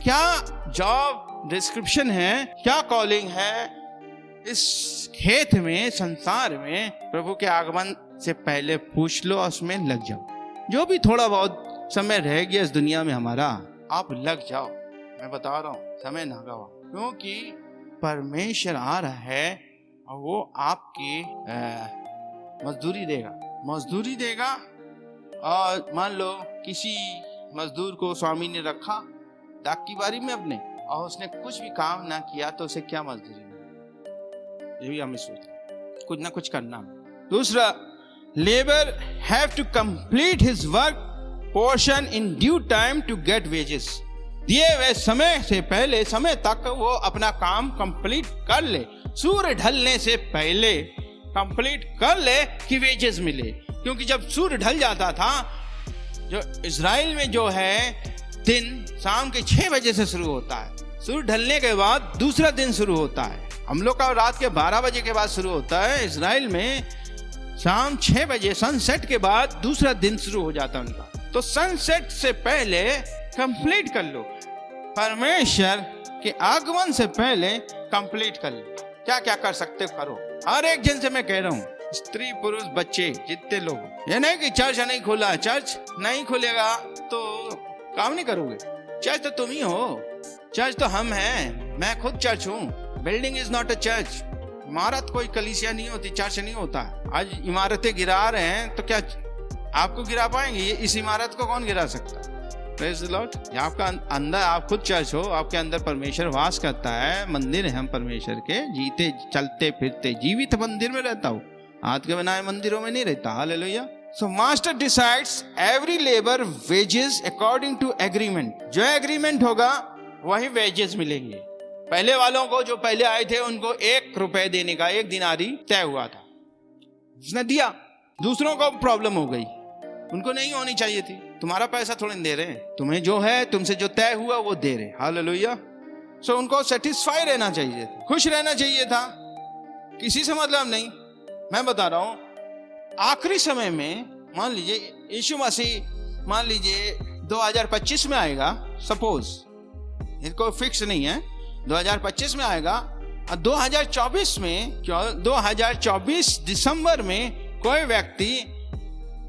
क्या जॉब डिस्क्रिप्शन है, क्या कॉलिंग है इस खेत में, संसार में? प्रभु के आगमन से पहले पूछ लो और उसमें लग जाओ। जो भी थोड़ा बहुत समय रह गया इस दुनिया में हमारा, आप लग जाओ। मैं बता रहा हूँ, समय ना गवाओ, क्योंकि परमेश्वर आ रहा है और वो आपकी मजदूरी देगा। और मान लो किसी मजदूर को स्वामी ने रखा डाक की बारी में अपने, और उसने कुछ भी काम ना किया तो उसे क्या मजदूरी? ये भी हमें सोचना, कुछ ना कुछ करना। दूसरा, labour have to complete his work portion in due time to get wages. दिए हुए समय से पहले, समय तक वो अपना काम कंप्लीट कर ले, सूर्य ढलने से पहले कंप्लीट कर ले कि वेजेस मिले। क्योंकि जब सूर्य ढल जाता था, जो इजराइल में जो है दिन शाम के 6 बजे से शुरू होता है, सूर्य ढलने के बाद दूसरा दिन शुरू होता है। हम लोग का रात के 12 बजे के बाद शुरू होता है, इजराइल में शाम 6 बजे सनसेट के बाद दूसरा दिन शुरू हो जाता है उनका। तो सनसेट से पहले कंप्लीट कर लो, परमेश्वर के आगमन से पहले कंप्लीट कर लो। क्या क्या कर सकते हो करो। हर एक जन से मैं कह रहा हूँ, स्त्री पुरुष बच्चे जितने लोग, ये नहीं कि चर्च नहीं खोला, चर्च नहीं खुलेगा तो काम नहीं करोगे। चर्च तो तुम ही हो, चर्च तो हम हैं, मैं खुद चर्च हूँ। Building is not a church. इमारत कोई कलीसिया नहीं होती, चर्च नहीं होता। आज इमारतें गिरा रहे हैं तो क्या आपको गिरा पाएंगे? इस इमारत को कौन गिरा सकता? Praise the Lord. आपका अंदर, आप खुद चर्च हो, आपके अंदर परमेश्वर वास करता है, मंदिर है हम परमेश्वर के, जीते चलते फिरते जीवित मंदिर में रहता हूँ, हाथ के बनाए मंदिरों में नहीं रहता, hallelujah. So master decides every labor wages according to agreement। जो एग्रीमेंट होगा वही वेजेस मिलेंगे। पहले वालों को, जो पहले आए थे, उनको 1 रुपए देने का, 1 दिनारी तय हुआ था, उसने दिया। दूसरों को प्रॉब्लम हो गई, उनको नहीं होनी चाहिए थी। तुम्हारा पैसा थोड़ी दे रहे हैं, तुम्हें जो है, तुमसे जो तय हुआ वो दे रहे, हालेलुया। सो उनको सेटिस्फाई रहना चाहिए था, खुश रहना चाहिए था, किसी से मतलब नहीं। मैं बता रहा हूँ, आखिरी समय में मान लीजिए यीशु मसीह, मान लीजिए 2025 में आएगा, सपोज, इनको फिक्स नहीं है, 2025 में आएगा, और 2024 में, 2024 दिसंबर में कोई व्यक्ति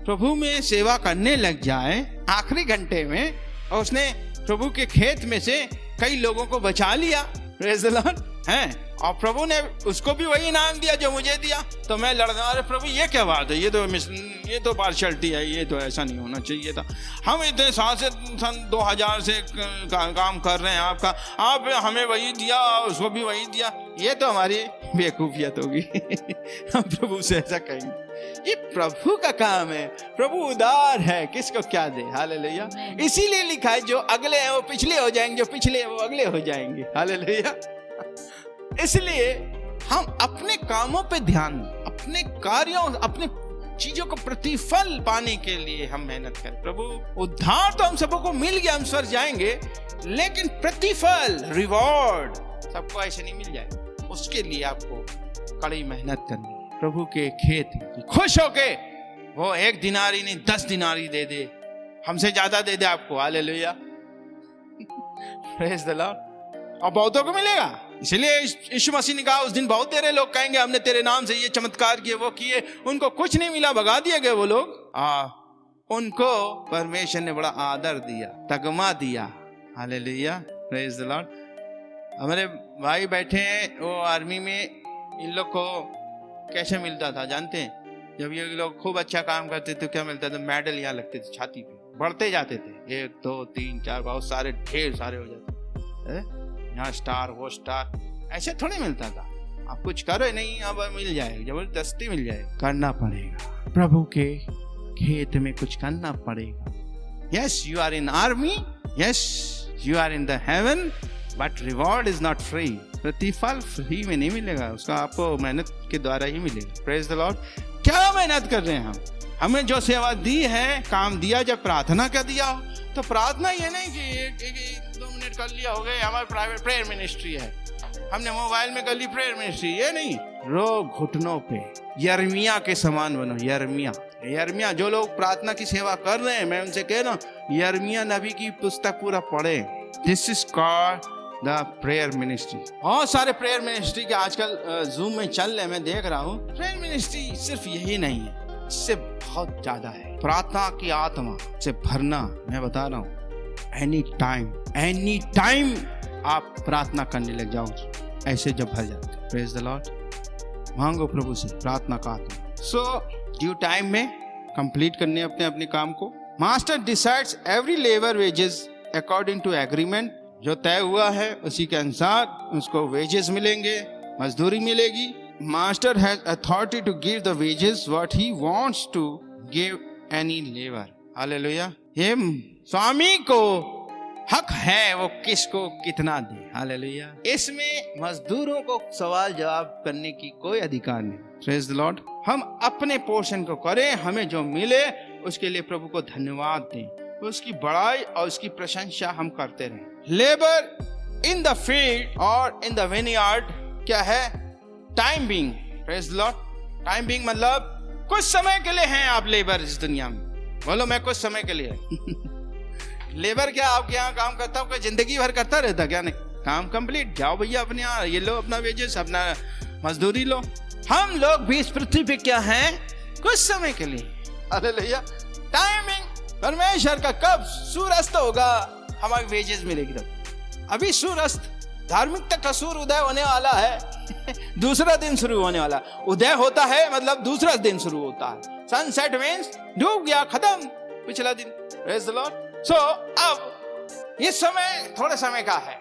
प्रभु में सेवा करने लग जाए आखिरी घंटे में, और उसने प्रभु के खेत में से कई लोगों को बचा लिया, प्रेज द लॉर्ड, हैं, और प्रभु ने उसको भी वही इनाम दिया जो मुझे दिया, तो मैं लड़ना, अरे प्रभु ये क्या बात है, ये तो पार्शियलिटी है, ये तो ऐसा नहीं होना चाहिए था। हम इतने साल से, सन 2000 से काम कर रहे हैं, आप हमें वही दिया, उसको भी वही दिया, ये तो हमारी बेवकूफियत होगी। हम प्रभु से ऐसा कहेंगे? ये प्रभु का काम है, प्रभु उदार है, किसको क्या दे, हालेलुया। इसीलिए लिखा है, जो अगले हैं वो पिछले हो जाएंगे, जो पिछले हैं वो अगले हो जाएंगे, हालेलुया। इसलिए हम अपने कामों पे ध्यान, अपने कार्यों, अपने चीजों को प्रतिफल पाने के लिए हम मेहनत करें। प्रभु, उद्धार तो हम सबको मिल गया, हम स्वर्ग जाएंगे, लेकिन प्रतिफल, रिवॉर्ड सबको ऐसे नहीं मिल जाएगा। उसके लिए आपको कड़ी मेहनत करनी है। प्रभु के खेत खुश होके वो 1 दिनारी नहीं 10 दिनारी दे दे, हमसे ज्यादा दे दे आपको, हालेलुया, प्रेज द लॉर्ड। और बहुतों को मिलेगा। इसलिए यीशु मसीह ने कहा, उस दिन बहुत तेरे लोग कहेंगे, हमने तेरे नाम से ये चमत्कार किए, वो किए, उनको कुछ नहीं मिला, भगा दिए गए वो लोग। उनको परमेश्वर ने बड़ा आदर दिया, तगमा दिया, हालेलुया, प्रेज द लॉर्ड। हमारे भाई बैठे हैं, वो आर्मी में, इन लोग को कैसे मिलता था जानते हैं? जब ये लोग खूब अच्छा काम करते थे, क्या मिलता था? मेडल यहाँ लगते थे छाती पे, बढ़ते जाते थे, 1 2 3 4, बहुत सारे, ढेर सारे हो जाते, यहाँ स्टार, वो स्टार, ऐसे थोड़ी मिलता था। आप कुछ करो नहीं, अब मिल जाएगा, जबरदस्ती मिल जाएगा, करना पड़ेगा। प्रभु के खेत में कुछ करना पड़ेगा। Yes, you are in army, yes you are in the heaven, but reward is not free. प्रतिफल फ्री में नहीं मिलेगा, उसका आपको मेहनत के द्वारा ही मिलेगा। Praise the Lord. क्या मेहनत कर रहे हैं हम? हमें जो सेवा दी है, काम दिया, जब प्रार्थना कर दिया, तो प्रार्थना ये नहीं कि एक 2 मिनट कर लिया हो गए, हमारी प्राइवेट प्रेयर मिनिस्ट्री है, हमने मोबाइल में कर ली प्रेयर मिनिस्ट्री, ये नहीं। रो घुटनों पे यर्मिया के समान बनो। यर्मिया जो लोग प्रार्थना की सेवा कर रहे हैं, मैं उनसे कह रहा हूँ, यर्मिया नबी की पुस्तक पूरा पढ़े। This is called the prayer ministry. बहुत सारे प्रेयर मिनिस्ट्री के आजकल जूम में चल रहे, मैं देख रहा हूँ। प्रेयर मिनिस्ट्री सिर्फ यही नहीं है, इससे बहुत ज्यादा है। प्रार्थना की आत्मा से भरना, मैं बता रहा हूँ, एनी टाइम आप प्रार्थना करने लग जाओ, ऐसे जब भर जाते। Praise the Lord. मांगो प्रभु से प्रार्थना का आत्मा। सो ड्यू टाइम में कंप्लीट करने अपने अपने काम को। Master decides every labour wages according to agreement. जो तय हुआ है उसी के अनुसार उसको वेजेस मिलेंगे, मजदूरी मिलेगी। Master has authority to give the wages what he wants to give any labour. हालेलुया। ये स्वामी को हक है वो किसको कितना दे। हालेलुया। इसमें मजदूरों को सवाल जवाब करने की कोई अधिकार नहीं। Praise the Lord. हम अपने पोर्शन को करें, हमें जो मिले उसके लिए प्रभु को धन्यवाद दें, उसकी बड़ाई और उसकी प्रशंसा हम करते रहें। लेबर इन द फील्ड और इन द विनयार्ड क्या है? Time being. Praise the Lord. Time being मतलब कुछ समय के लिए हैं आप लेबर इस दुनिया में। बोलो मैं कुछ समय के लिए लेबर। क्या आपके यहाँ काम करता हूँ, जिंदगी भर करता रहता क्या? नहीं, काम कंप्लीट, जाओ भैया अपने यहाँ, ये लो अपना वेजेस, अपना मजदूरी लो। हम लोग भी इस पृथ्वी पे क्या हैं? कुछ समय के लिए। हालेलुया। टाइमिंग परमेश्वर का कब सूर्यास्त होगा हमारी वेजेस मिलेगी तब। अभी सूर्यास्त, धार्मिकता का सूर्य उदय होने वाला है दूसरा दिन शुरू होने वाला। उदय होता है मतलब दूसरा दिन शुरू होता है। सनसेट मींस डूब गया, खत्म पिछला दिन। Praise the Lord. सो अब ये समय थोड़े समय का है।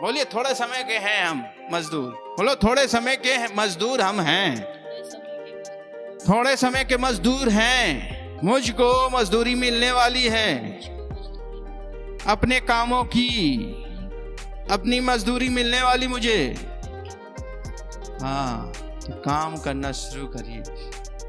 बोलिए थोड़े समय के हैं हम मजदूर। बोलो थोड़े समय के मजदूर हम हैं। थोड़े समय के मजदूर हैं। मुझको मजदूरी मिलने वाली है अपने कामों की, अपनी मजदूरी मिलने वाली मुझे। हाँ, तो काम करना शुरू करिए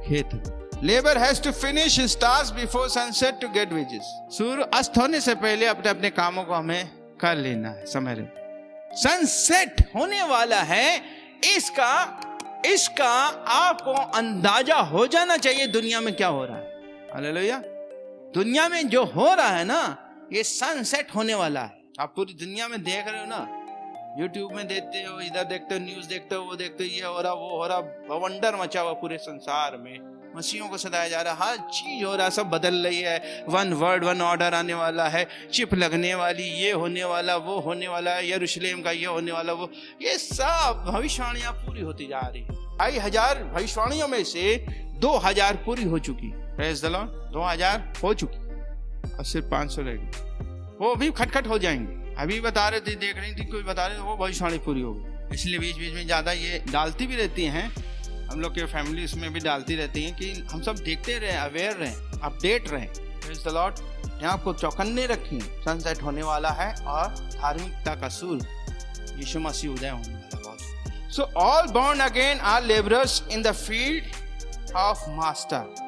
खेत। Labour has to finish his task before sunset to get wages. सूर्य अस्त होने से पहले अपने अपने कामों को हमें कर लेना है समय रहते। सनसेट होने वाला है, इसका आपको अंदाजा हो जाना चाहिए दुनिया में क्या हो रहा है। हालेलुया। दुनिया में जो हो रहा है ना, ये सनसेट होने वाला है। आप पूरी दुनिया में देख रहे हो ना, यूट्यूब में देखते हो, इधर देखते हो, न्यूज देखते हो, वो देखते हो, ये हो रहा वो हो रहा, बवंडर मचा हुआ पूरे संसार में। मसीहों को सताया जा रहा, हर चीज हो रहा, सब बदल रही है। वन वर्ड वन ऑर्डर आने वाला है, चिप लगने वाली, ये होने वाला, वो होने वाला है, यरूशलेम का ये होने वाला, वो, ये सब भविष्यवाणियां पूरी होती जा रही है। 2,000 भविष्यवाणियों में से 2,000 पूरी हो चुकी। Praise the Lord. 2,000 हो चुकी, अब सिर्फ 500 रह गई। वो भी खटखट हो जाएंगे। अभी बता रहे थे, देख रही थी, कोई बता रहे थे वो भविष्यवाणी पूरी हो गई। इसलिए बीच बीच में ज्यादा ये डालती भी रहती हैं, हम लोग के फैमिली इसमें भी डालती रहती हैं कि हम सब देखते रहे, अवेयर रहे, अपडेट रहे। Praise the Lord. यहाँ आपको चौकन्ने रखिए, सनसेट होने वाला है और धार्मिकता का सूर्य यीशु मसीह उदय होने वाला है। So all born again are labourers in the field of master.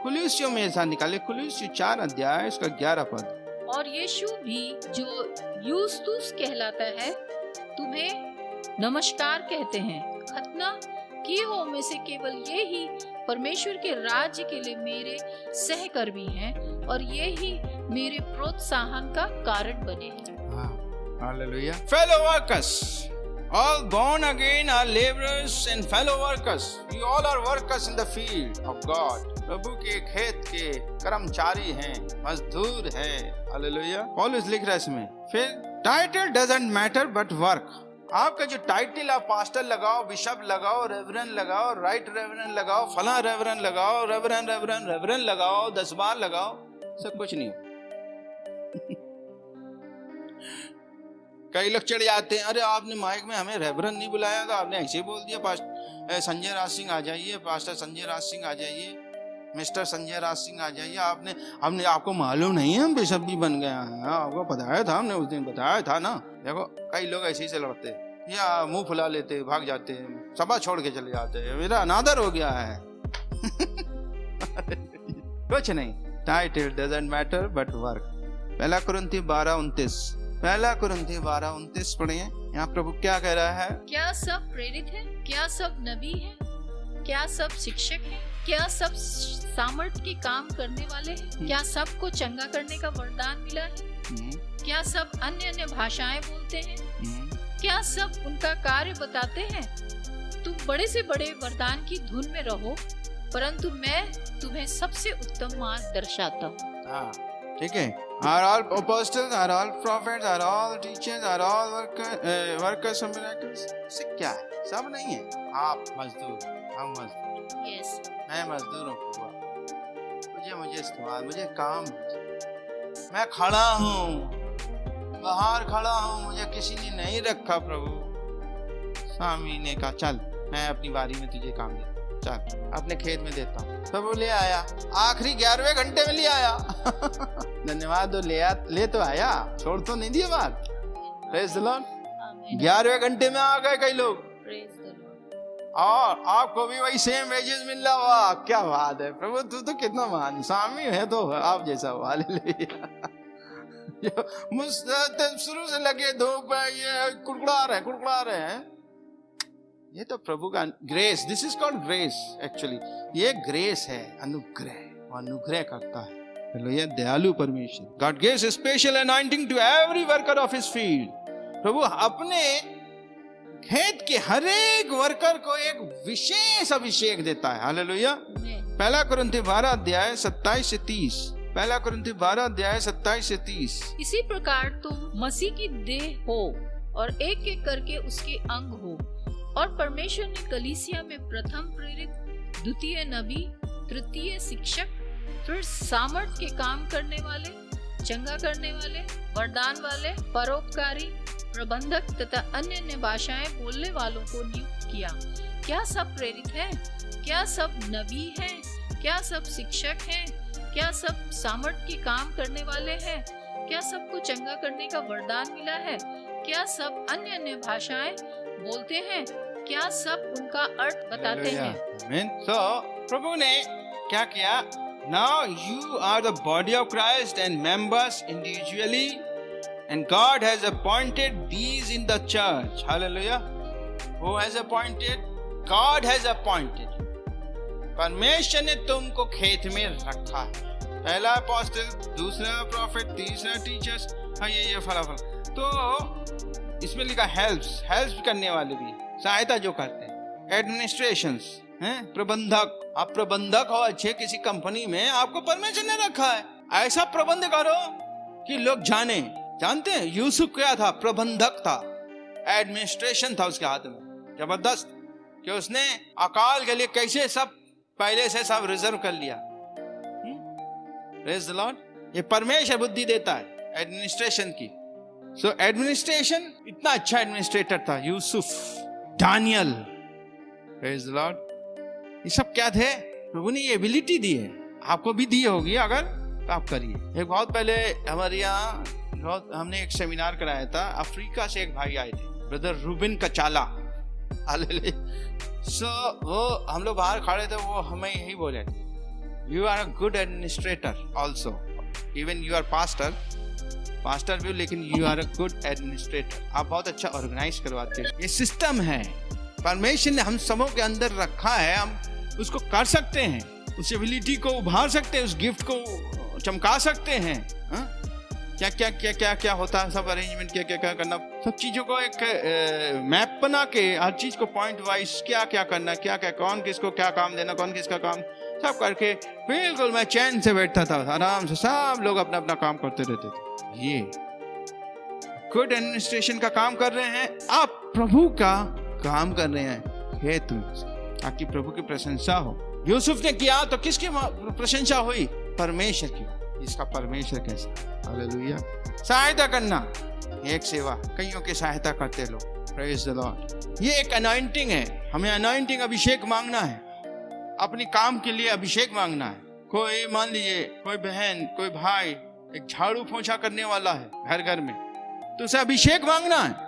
कुलुस्सियों में ऐसा निकाले, कुलुस्सियों 4 अध्याय उसका 11 पद। और यीशु भी जो यूस्तुस कहलाता है तुम्हें नमस्कार कहते हैं। खतना किए हुओं में से केवल ये ही परमेश्वर के राज्य के लिए मेरे सहकर्मी हैं और ये ही मेरे प्रोत्साहन का कारण बने हैं। Hallelujah. Fellow workers, all born again are laborers and fellow workers. We all are workers in the field of God. प्रभु के खेत के कर्मचारी हैं, मजदूर हैं। हालेलुया। पौलुस लिख रहा है इसमें। फिर title doesn't matter but work. आपका जो टाइटल, आप पास्टर लगाओ, बिशप लगाओ, रेवरेंड लगाओ, राइट रेवरेंड लगाओ, फला रेवरेंड लगाओ, रेवरेंड लगाओ, 10 बार लगाओ, सब कुछ नहीं हो। कई लोग चढ़ जाते हैं, अरे आपने माइक में हमें रेवरेंड नहीं बुलाया था, आपने ऐसे ही बोल दिया, संजय राज सिंह आ जाइए, पास्टर संजय राज सिंह आ जाइए, मिस्टर संजय राज सिंह आ जाइए, हमने आपको मालूम नहीं है हम बिशप भी बन गया है, आपको बताया था, हमने उस दिन बताया था ना। देखो कई लोग ऐसे ही से लड़ते हैं या मुंह फुला लेते, भाग जाते हैं, सभा छोड़ के चले जाते हैं, मेरा अनादर हो गया है। कुछ नहीं, title doesn't matter but work. 1 कुरिन्थी 12:29 पढ़िए, यहाँ प्रभु क्या कह रहा है? क्या सब प्रेरित है? क्या सब नबी है? क्या सब शिक्षक है? क्या सब सामर्थ के काम करने वाले हैं? क्या सबको चंगा करने का वरदान मिला है? क्या सब अन्य अन्य भाषाएं बोलते हैं? क्या सब उनका कार्य बताते हैं? तुम बड़े से बड़े वरदान की धुन में रहो, परंतु मैं तुम्हें सबसे उत्तम मार्ग दर्शाता हूँ। ठीक है। Are all apostles, are all prophets, are all teachers, are all workers of miracles? इससे क्या है? सब नहीं है। आप मजदूर, हम मजदूर। Yes. मैं मजदूर हूँ। मुझे इस्तेमाल, मुझे काम। मैं खड़ा हूँ, बाहर खड़ा हूँ, मुझे किसी ने नहीं रखा प्रभु। स्वामी ने कहा चल, मैं अपनी बारी में तुझे काम देता, चल अपने खेत में देता हूँ। तब वो ले आया, आखिरी 11वें घंटे में ले आया। धन्यवाद, ले तो आया, छोड़ तो नहीं दिया बात। Praise the Lord. 11वें घंटे में आ गए कई लोग, और आपको भी वही सेम वेजेस मिल रहा। वाह क्या बात है प्रभु, तू तो कितना महान स्वामी है, तो आप जैसा हुआ। शुरू से लगे धूप ये कुड़कुड़ा रहे हैं। ये तो प्रभु का grace, this is called grace actually. ये ग्रेस है, अनुग्रह, वो अनुग्रह करता है। ये दयालु परमेश्वर। God gives special anointing to every worker of his field. प्रभु अपने खेत के हर एक वर्कर को एक विशेष अभिषेक देता है। हालेलुया। 1 कुरिन्थी 12:27-30। 1 कुरिन्थी 12:27-30। इसी प्रकार तुम मसीह की देह हो और एक एक करके उसके अंग हो। और परमेश्वर ने कलीसिया में प्रथम प्रेरित, द्वितीय नबी, तृतीय शिक्षक, फिर सामर्थ के काम करने वाले, चंगा करने वाले, वरदान वाले, परोपकारी, प्रबंधक तथा अन्य अन्य भाषाएं बोलने वालों को नियुक्त किया। क्या सब प्रेरित हैं? क्या सब नबी हैं? क्या सब शिक्षक हैं? क्या सब सामर्थ के काम करने वाले हैं? क्या सबको चंगा करने का वरदान मिला है? क्या सब अन्य अन्य भाषाएं बोलते हैं? क्या सब उनका अर्थ बताते हैं? तो प्रभु ने क्या किया? Now you are the body of Christ and members individually, and God has appointed these in the church. Hallelujah. Who has appointed? God has appointed. परमेश्वर ने तुमको खेत में रखा है। पहला अपोस्टल, दूसरा प्रॉफिट, तीसरा टीचर्स, हाँ ये फला। तो इसमें लिखा हेल्प्स करने वाले भी, सहायता जो करते हैं, एडमिनिस्ट्रेशंस हैं, प्रबंधक। आप प्रबंधक हो अच्छे किसी कंपनी में, आपको परमेश्वर ने रखा है। ऐसा प्रबंध करो कि लोग जानते हैं यूसुफ क्या था? प्रबंधक था, एडमिनिस्ट्रेशन था उसके हाथ में, जबरदस्त, कि उसने अकाल के लिए कैसे सब पहले से सब रिजर्व कर लिया। Praise the Lord. ये परमेश्वर बुद्धि देता है एडमिनिस्ट्रेशन की। सो एडमिनिस्ट्रेशन, इतना अच्छा एडमिनिस्ट्रेटर था Yusuf, Daniel. Praise the Lord. ये सब क्या थे? प्रभु ने ये एबिलिटी दी है, आपको भी दी होगी अगर तो आप करिए। एक बहुत पहले हमारे यहाँ हमने एक सेमिनार कराया था, अफ्रीका से एक भाई आए थे, ब्रदर रूबिन कचाला। सो वो हम लोग बाहर खड़े थे, वो हमें यही बोले, you are a good administrator also, even you are pastor भी, लेकिन you are a good administrator. आप बहुत अच्छा ऑर्गेनाइज करवाते हैं। ये सिस्टम है, परमेश्वर ने हम सबों के अंदर रखा है, हम उसको कर सकते हैं, उस एबिलिटी को उभार सकते हैं, उस गिफ्ट को चमका सकते हैं। क्या होता है, सब अरेंजमेंट क्या करना, सब चीजों को एक मैप बना के, हर चीज को पॉइंट वाइज क्या करना, क्या कौन किसको क्या काम देना, कौन किसका काम, सब करके बिल्कुल मैं चैन से बैठता था, आराम से सब लोग अपना अपना काम करते रहते थे। ये गुड एडमिनिस्ट्रेशन का काम कर रहे हैं, आप प्रभु का काम कर रहे हैं खेत में, ताकि प्रभु की प्रशंसा हो। यूसुफ ने किया तो किसकी प्रशंसा हुई? परमेश्वर की। इसका परमेश्वर कैसा। हालेलुया। सहायता करना एक सेवा, कईयों की सहायता करते लोग। Praise the Lord. ये एक अनॉइंटिंग है। हमें अनॉइंटिंग अभिषेक मांगना है, अपनी काम के लिए अभिषेक मांगना है। कोई मान लीजिए कोई बहन कोई भाई एक झाड़ू पोंछा करने वाला है घर घर में, तो उसे अभिषेक मांगना है।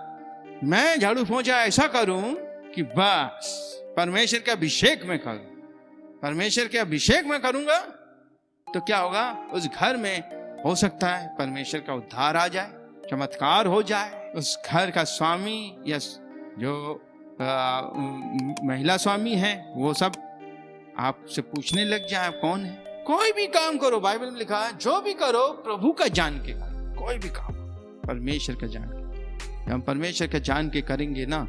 मैं झाड़ू पोंछा ऐसा करूं कि बस परमेश्वर के अभिषेक में करूं। परमेश्वर के अभिषेक में करूंगा तो क्या होगा, उस घर में हो सकता है परमेश्वर का उद्धार आ जाए, चमत्कार हो जाए। उस घर का स्वामी या जो महिला स्वामी है वो सब आपसे पूछने लग जाए कौन है। कोई भी काम करो, बाइबल में लिखा है जो भी करो प्रभु का जान के करो। कोई भी काम परमेश्वर का जान के। हम परमेश्वर का जान के करेंगे ना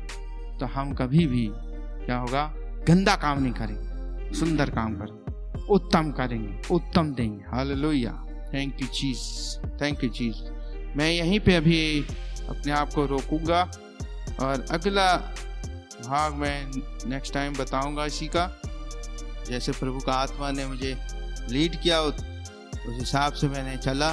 तो हम कभी भी क्या होगा, गंदा काम नहीं करेंगे, सुंदर काम करेंगे, उत्तम करेंगे, उत्तम देंगे। Hallelujah. Thank you Jesus, thank you Jesus. मैं यहीं पे अभी अपने आप को रोकूंगा और अगला भाग में नेक्स्ट टाइम बताऊंगा इसी का। जैसे प्रभु का आत्मा ने मुझे लीड किया उस हिसाब से मैंने चला।